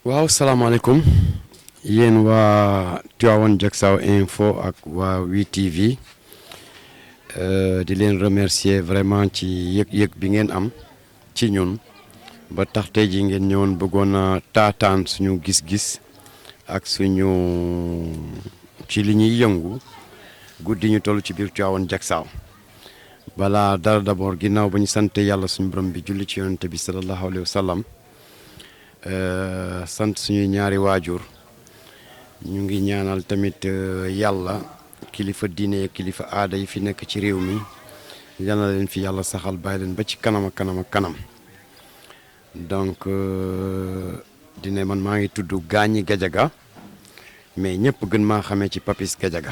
waaw salaamaaleykum yéen waa Tivaouane Diacksao Info ak waa 8TV di leen remercier vraiment ci yëg-yëg bi ngeen am ci ñun ba tax tey ji ngeen ñëwoon bëggoon a taataan suñu gis-gis ak suñu ci li ñuy yëngu guddi ñu toll ci biir Tivaouane Diacksao balaa dara d'abord ginnaaw ba ñu sant yàlla suñu borom bi julli ci yonente bi sallallahu alayhi wa sallam sant suñuy ñaari waajur ñu ngi ñaanal tamit yàlla kilifa diine kilifa aada yi fi nekk ci réew mi yal na leen fi yàlla saxal bàyyi leen ba ci kanam ak kanam ak kanam donc dine man maa ngi tudd Gagny Gadiaga mais ñëpp gën maa xamee ci Papis Gadiaga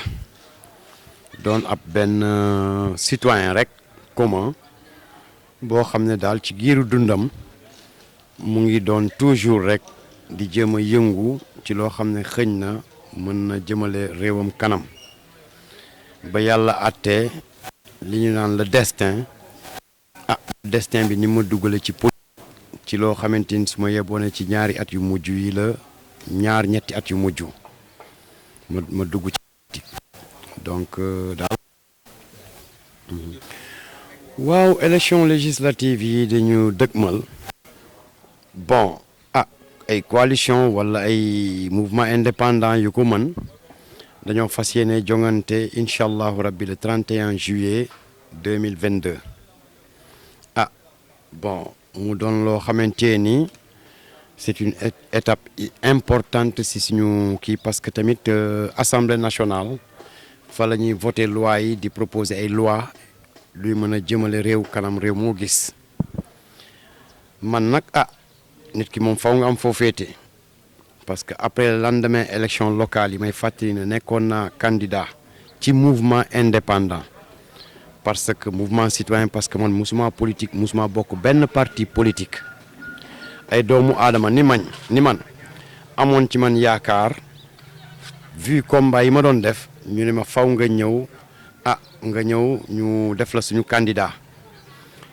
doon ab benn citoyen rek commun boo xam ne daal ci giiru dundam mu ngi doon toujours rek di jéem a yëngu ci loo xam ne xëñ na mën na jëmale réewam kanam ba yàlla àttee li ñu naan le destin destin bi ni ma dugale ci politique ci loo xamante ni su ma yeboone ci ñaari at yu mujj yi la ñetti at yu mujj ma dugg ci politique donc daal waaw élection législative yi dañu dëgmal bon ay coalition wala ay mouvement indépendant yu ko mën dañoo fas yéene jongante incha allahu rabbi le 31 juillet 2022 bon mu doon loo xamante ni c'est une étape importante si suñu kii parce que tamit assemblée nationale fa la ñuy voter loi yi di proposer ay loi luy mën a jëmale réew kanam réew moo gis man nag nit ki moom faw nga am foo féete parce que après le lendemain élection locale yi may fàttali ne nekkoon naa candidat ci mouvement indépendant parce que mouvement citoyen parce que man musuma politique musuma bokk benn parti politique ay doomu aadama ni man amoon ci man yaakaar vu combat yi ma doon def ñu ne ma faw nga ñëw nga ñëw ñu def la suñu candidat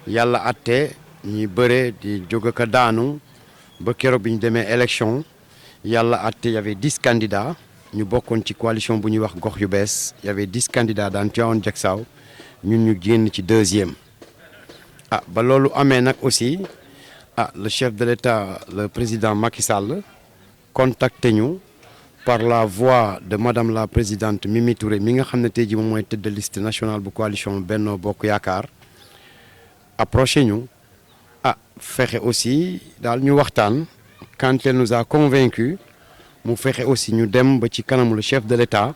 yàlla atte ñuy bëre di jóg ka daanu ba keroog bi ñu demee élection yàlla atte y avait 10 candidats ñu bokkoon ci coalition bu ñuy wax gox yu bees y avait 10 candidats daan Tivaouane Diacksao ñun ñu génn ci deuxième ba loolu amee nag aussi le chef de l'État le président Macky Sall contacté ñu par la voix de madame la présidente Mimi Touré mi nga xam ne tey jii moom mooy tête de liste nationale bu coalition Benno Bokk Yaakaar approché ñu fexe aussi daal ñu waxtaan quand elle nous a convaincu mu fexe aussi ñu dem ba ci kanam le chef de l'État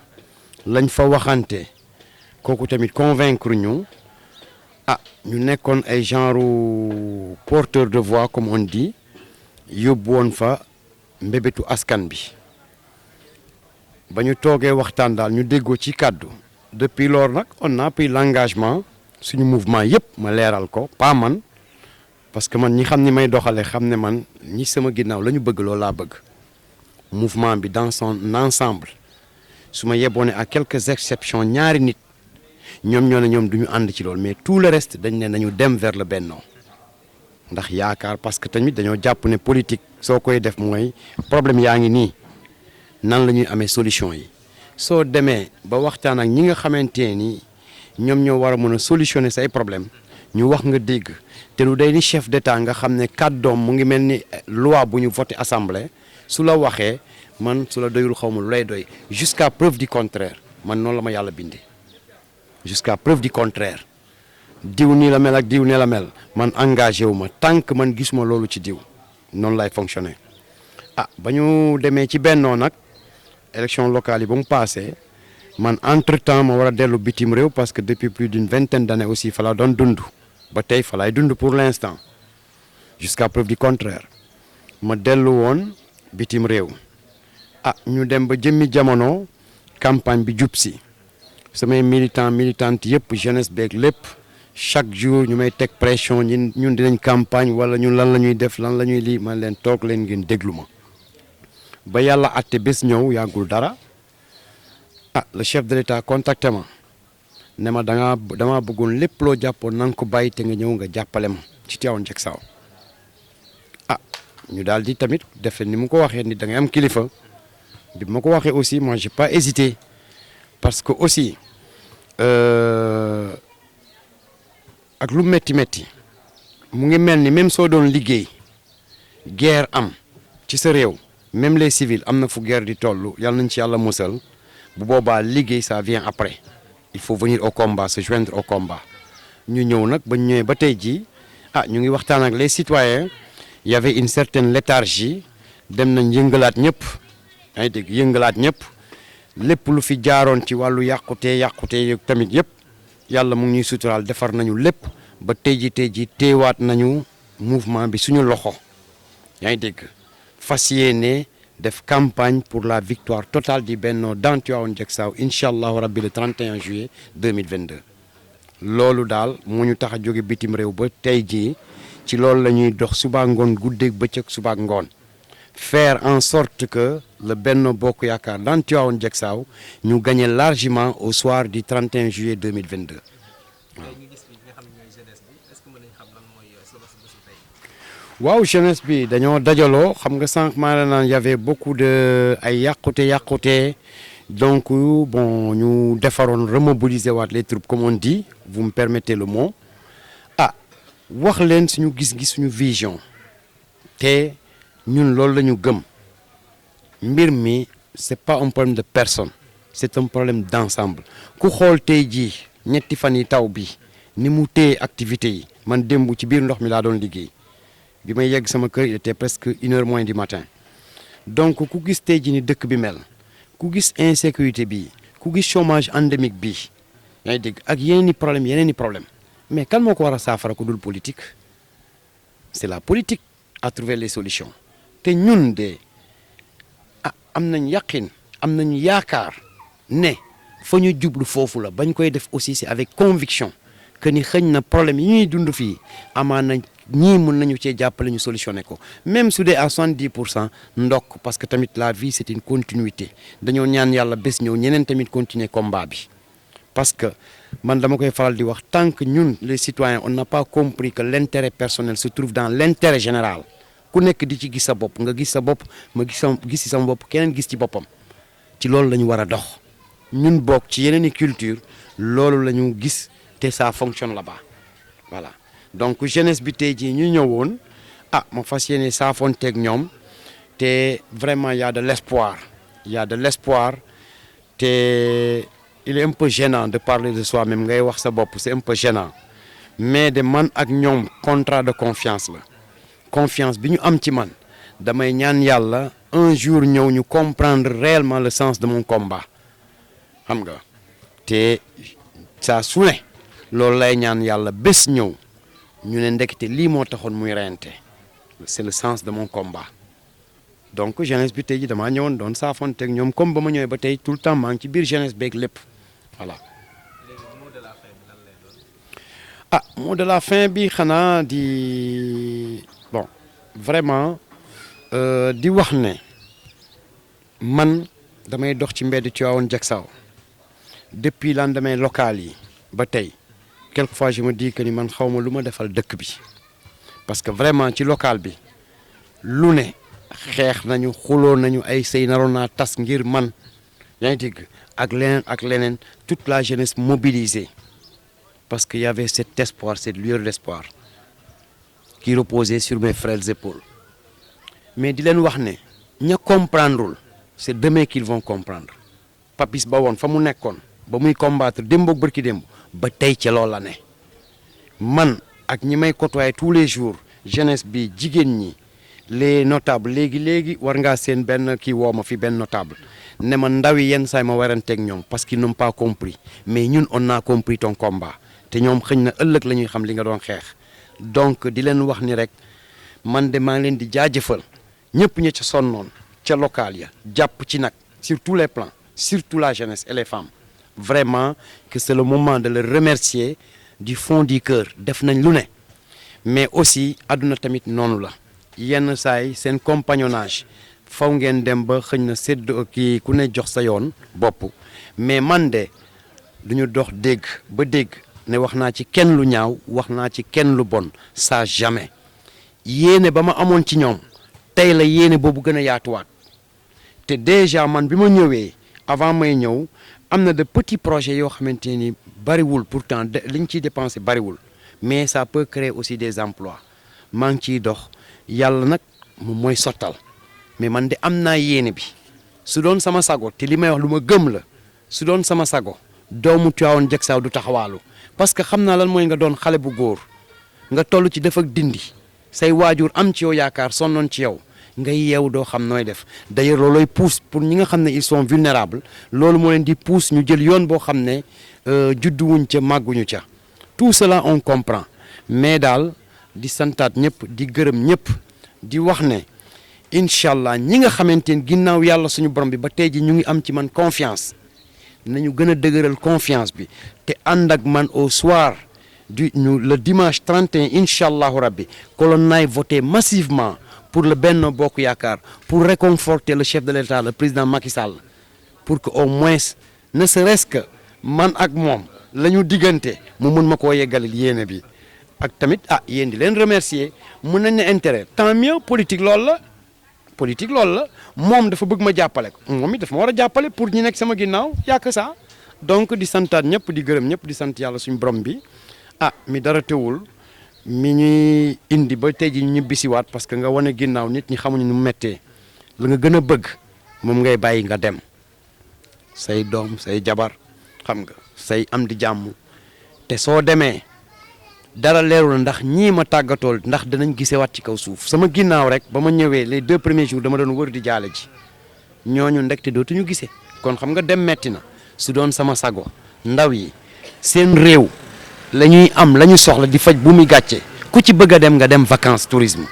lañ fa waxante kooku tamit convaincre ñu ñu nekkoon ay genre porteur de voix comme on dit yóbbu woon fa mbébétu askan bi ba ñu toogee waxtaan daal ñu déggoo ci kàddu depuis lors nag on a pris l'engagement suñu mouvement yëpp ma leeral ko pas man parce que man ñi xam ni may doxale xam ne man ñi sama ginnaaw la ñu bëgg loolu laa bëgg mouvement bi dans son ensemble su ma yeboone à quelques exceptions ñaari nit ñoom ñoo ne ñoom du ñu ànd ci loolu mais tout le reste dañ ne nañu dem vers le Benno ndax yaakaar parce que tamit dañoo jàpp ne politique soo koy def mooy problème yaa ngi nii nan la ñuy amee solution yi soo demee ba waxtaan ak ñi nga xamante ni ñoom ñoo war a mën a solutionner say problème ñu wax nga dégg te lu day ni chef d'état nga xam ne kàddoom mu ngi mel ni loi bu ñu voté assemblée su la waxee man su la doyul xaw ma lu lay doy jusqu'à preuve du contraire man noonu la ma yàlla bindee jusqu'à preuve du contraire diw nii la mel ak diw nii la mel man engagé wu ma tant que man gisuma loolu ci diw noonu lay fonctionner ba ñu demee ci bennoo nag élection locale yi ba mu passé man entre temps ma war a dellu bitim réew parce que depuis plus d'une vingtaine d'années aussi fa la doon dund ba tey fa laay dund pour l'instant jusqu'à preuve du contraire ma dellu woon bitim réew ñu dem ba jëmmi jamono campagne bi jub si samay militante yëpp jeunesse beeg lépp chaque jour ñu may teg pression ñun dinañ campagne wala ñun lan la ñuy def lan la ñuy lii man leen toog leen ngeen déglu ma ba yàlla atte bés ñëw yàggul dara le chef de l'État contacté ma ne ma damaa bëggoon lépp loo jàppoon na nga ko bàyyi te nga ñëw nga jàppale ma ci Tivaouane Diacksao ñu daal di tamit def ni mu ko waxee ni da ngay am kilifa bi ma ko waxee aussi moi j'ai pas hésité parce que aussi ak lu métti métti mu ngi mel ni même soo doon liggéey guerre am ci sa réew même les civils am na fu guerre di toll yàlla nañ ci yàlla musal bu boobaa liggéey ça vient après il faut venir au combat se joindre au combat ñu ñëw nag ba ñëwee ba tey jii ñu ngi waxtaan ak les citoyens il y avait une certaine léthargie dem nañ yëngalaat ñëpp yaa ngi dégg yëngalaat ñëpp lépp lu fi jaaroon ci wàllu yàqute tamit yëpp yàlla mu ngi ñuy suturaal defar nañu lépp ba tey ji teewaat nañu mouvement bi suñu loxo yaa ngi dégg fas yéene def campagne pour la victoire totale du Benno dans Tivaouane Diacksao incha allahu rabbi le 31 juillet 2022 loolu daal mu ñu tax a jóge bitim réew ba tey jii ci loolu la ñuy dox suba ngoon guddeeg bëccëg suba ngoon faire en sorte que le Benno Bokk Yaakaar dans Tivaouane Diacksao ñu gagné largement au soir du 31 juillet 2022 waaw jeunesse bi dañoo dajaloo xam nga sànq maa la naan y avait beaucoup de ay yàqute donc bon ñu defaroon remobiliser waat les troupes comme on dit vous me permettez le mot wax leen suñu gis-gis suñu vision te ñun loolu la ñu gëm mbir mi c'est pas un problème de personne c'est un problème d'ensemble ku xool tey jii ñetti fan yi taw bi ni mu téye activité yi man démb ci biir ndox mi laa doon liggéey bi may yegg sama kër il était presque 1h moins du matin donc ku gis tey jii ni dëkk bi mel ku gis insécurité bi ku gis chômage endémique bi yaa ngi dégg ak yeneen i problème mais kan moo ko war a saafara ku dul politique c'est la politique à trouver les solutions te ñun de am nañ yaqin am nañu yaakaar ne fa ñu jublu foofu la bañ koy def aussi c'est avec conviction que ni xëñ na problème yi ñuy dund fii amaan nañ ñii mën nañu cee jàppale ñu solutionner ko même su dee à 70% ndokk parce que tamit la vie c'est une continuité dañoo ñaan yàlla bés ñëw ñeneen tamit continuer combat bi parce que man dama koy faral di wax tant que ñun les citoyens on n'a pas compris que l'intérêt personnel se trouve dans l'intérêt général ku nekk di ci gis sa bopp nga gis sa bopp ma gis ci sama bopp keneen gis ci boppam ci loolu la ñu war a dox ñun bokk ci yeneen i culture loolu la ñu gis te ça fonctionne là-bas voilà donc jeunesse bi tey jii ñu ñëwoon ma fas yéene saafonteeg ñoom te vraiment y a de l'espoir te il est un peu gênant de parler de soi-même ngay wax sa bopp c'est un peu gênant mais de man ak ñoom contrat de confiance la confiance bi ñu am ci man damay ñaan yàlla un jour ñëw ñu comprendre réellement le sens de mon combat xam nga te saa su ne loolu lay ñaan yàlla bés ñëw ñu ne ndekete lii moo taxoon muy reyante c'est le sens de mon combat donc jeunesse bi tey ji damaa ñëwoon doon saafonteeg ñoom comme ba ma ñëwee ba tey tout le temps maa ngi ci biir jeunesse beeg lépp voilà. Mot de la fin bi xanaa di bon vraiment di wax ne man damay dox ci mbedd Tivaouane Diacksao depuis lendemain local yi ba tey quelquefois je me dis que ni man xaw ma lu ma defal dëkk bi parce que vraiment ci local bi lu ne xeex nañu xuloo nañu ay sëy naroon naa tas ngir man yaa ngi dégg ak leneen toute la jeunesse mobilisée parce qu'il y avait cet espoir cette lueur d'espoir qui reposait sur mes frêles épaules mais di leen wax ne ña comprendrewul c'est demain qu'ils vont comprendre Papis ba woon fa mu nekkoon ba muy combattre démb ak bërki démb ba tey ci loolu la ne man ak ñi may côtoyer tous les jours jeunesse bi jigéen ñi les notables léegi war ngaa seen benn kii woo ma fi benn notable ne ma ndaw yi yenn saay ma waranteeg ñoom parce qu'ils n'ont pas compris mais ñun on a compris ton combat te ñoom xëñ na ëllëg la ñuy xam li nga doon xeex donc di leen wax ni rek man de maa ngi leen di jaajëfal ñëpp ña ca sonnoon ca local ya jàpp ci nag sur tous les plans surtout la jeunesse et les femmes vraiment que c'est le moment de le remercier du fond du cœur def nañ lu ne mais aussi àdduna tamit noonu la yenn saay seen compagnonnage faw ngeen dem ba xëñ na sédd kii ku ne jox sa yoon bopp mais man de duñu dox dégg ba dégg ne wax naa ci kenn lu ñaaw wax naa ci kenn lu bon ça jamais yéene ba ma amoon ci ñoom tey la yéene boobu gën a yaatuwaat te déjà man bi ma ñëwee avant may ñëw am na de petits projets yoo xamante ni bariwul pourtant liñ ciy dépensé bariwul mais ça peut créer aussi des emplois maa ngi ciy dox yàlla nag moom mooy sottal mais man de am naa yéene bi su doon sama sago te li may wax lu ma gëm la su doon sama sago doomu Tivaouane Diacksao du taxawaalu parce que xam naa lan mooy nga doon xale bu góor nga toll ci def ak dindi say waajur am ci yow yaakaar sonnoon ci yow ngay yeew doo xam nooy def d'ailleurs loolooy pousse pour ñi nga xam ne ils sont vulnérables loolu moo leen di pousse ñu jël yoon boo xam ne judduwuñ ca màgguñu ca tout cela on comprend mais daal di santaat ñëpp di gërëm ñëpp di wax ne incha allah ñi nga xamante ne ginnaaw yàlla suñu borom bi ba tey ji ñu ngi am ci man confiance nañu gën a dëgëral confiance bi te ànd ak man au soir le dimanche 31 incha allahu rabbi kolon naay voté massivement pour le Benno Bokk Yaakaar pour réconforter le chef de l'État le président Macky Sall pour que au moins ne serait-ce que man ak moom la ñu diggante mu mun ma koo yeggalil yéene bi ak tamit yéen di leen remercier mun nañ ne intérêt tant mieux politique loolu la moom dafa bëgg ma jàppale ko moom it dafa ma war a jàppale pour ñi nekk sama ginnaaw yàq ça donc di santaat ñëpp di gërëm ñëpp di sant yàlla suñu borom bi mi dara teewul mi ñuy indi ba tey ji ñu ñibbisiwaat parce que nga wane ginnaaw nit ñi xamuñu nu mu méttee la nga gën a bëgg moom ngay bàyyi nga dem say doom say jabar xam nga say am di jàmm te soo demee dara leerul ndax ñii ma tàggatool ndax danañ gisewaat ci kaw suuf sama ginnaaw rek ba ma ñëwee les 2 premiers jours dama doon wër di jaale ji ñooñu ndekte dootuñu gisee kon xam nga dem metti na su doon sama sago ndaw yi seen réew la ñuy am la ñu soxla di faj bu muy gàcce ku ci bëgg a dem nga dem vacances tourisme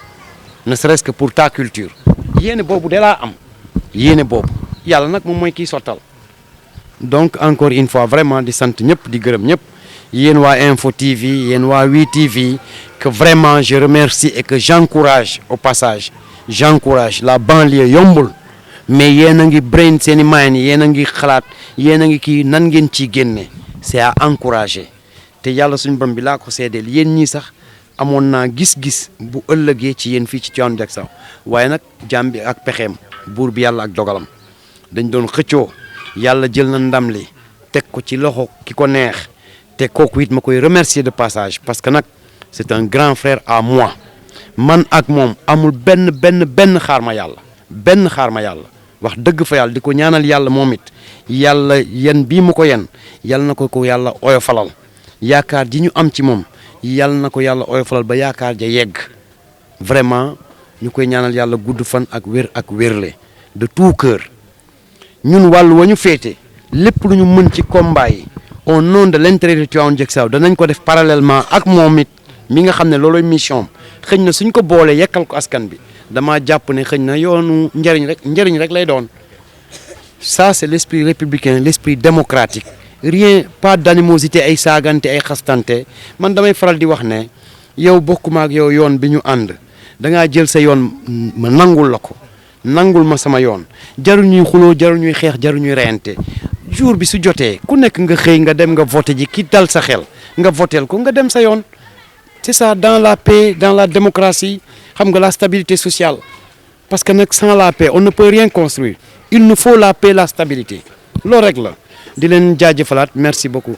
ne serait-ce que pour ta culture yéene boobu de laa am yéene boobu yàlla nag moom mooy kiy sottal donc encore une fois vraiment di sant ñëpp di gërëm ñëpp yéen waa Info TV yéen waa 8TV que vraiment je remercie et que j'encourage au passage j'encourage la banlieue yombul mais yéen a ngi brain seeni mind yéen a ngi xalaat yéen a ngi kii nan ngeen ciy génne c'est à encourager te yàlla suñu borom bi laa ko seedeel yéen ñii sax amoon naa gis-gis bu ëllëgee ci yéen fii ci Tivaouane Diacksao waaye nag jaam bi ak pexeem buur bi yàlla ak dogalam dañ doon xëccoo yàlla jël na ndam li teg ko ci loxo ki ko neex te kooku it ma koy remercier de passage parce que nag c'est un grand frère à moi man ak moom amul benn xaar ma yàlla wax dëgg fa yàlla di ko ñaanal yàlla moom it yàlla yen bii mu ko yen yàlla na ko yàlla oyofalal yaakaar ji ñu am ci moom yàlla na ko yàlla oyofalal ba yaakaar ja yegg vraiment ñu koy ñaanal yàlla gudd fan ak wérle de tout cœur ñun wàllu wa ñu féete lépp lu ñu mën ci combat yi au nom de l'intérêt de Tivaouane Diacksao danañ ko def parallèlement ak moom it mi nga xam ne looloy mission xëy na suñ ko boolee yekkal ko askan bi dama jàpp ne xëy na yoonu njëriñ rek lay doon ça c'est l'esprit républicain l'esprit démocratique rien pas d'animosité ay saagante ay xastante man damay faral di wax ne yow bokkuma ak yow yoon bi ñu ànd dangaa jël sa yoon ma nangul la ko nangul ma sama yoon jaru ñuy xuloo jaru ñuy xeex jaru ñuy reyante jour bi su jotee ku nekk nga xëy nga dem nga voté ji ki dal sa xel nga voteel ko nga dem sa yoon c'est ça dans la paix dans la démocratie xam nga la stabilité sociale parce que nag sans la paix on ne peut rien construire il nous faut la paix la stabilité loolu rek la di leen jaajëfalaat merci beaucoup